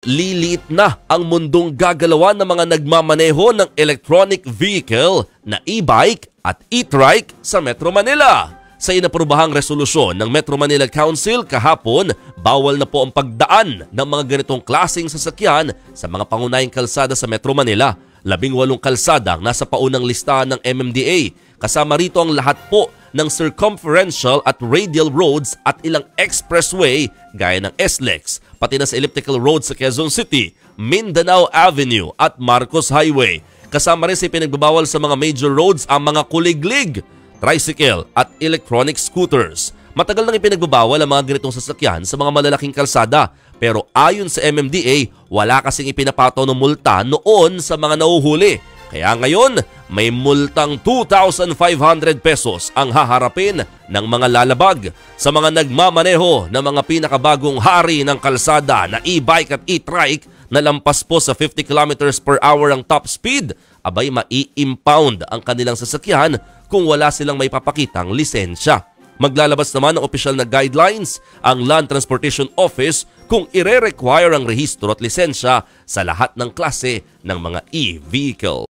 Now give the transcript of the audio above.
Lilit na ang mundong gagalawan ng mga nagmamaneho ng electronic vehicle na e-bike at e-trike sa Metro Manila. Sa inaprubahang resolusyon ng Metro Manila Council kahapon, bawal na po ang pagdaan ng mga ganitong klaseng sasakyan sa mga pangunahing kalsada sa Metro Manila. 18 kalsada ang nasa paunang listahan ng MMDA. Kasama rito ang lahat po ng circumferential at radial roads at ilang expressway gaya ng SLEX, pati na sa elliptical road sa Quezon City, Mindanao Avenue at Marcos Highway. Kasama rin sa pinagbabawal sa mga major roads ang mga kuliglig, tricycle at electronic scooters. Matagal nang ipinagbabawal ang mga ganitong sasakyan sa mga malalaking kalsada, pero ayon sa MMDA, wala kasing ipinapataw ng multa noon sa mga nauhuli. Kaya ngayon, may multang 2,500 pesos ang haharapin ng mga lalabag sa mga nagmamaneho ng mga pinakabagong hari ng kalsada na e-bike at e-trike na lampas po sa 50 kilometers per hour ang top speed. Abay, mai-impound ang kanilang sasakyan kung wala silang may papakitang lisensya. Maglalabas naman ng opisyal na guidelines ang Land Transportation Office kung ire-require ang rehistro at lisensya sa lahat ng klase ng mga e-vehicle.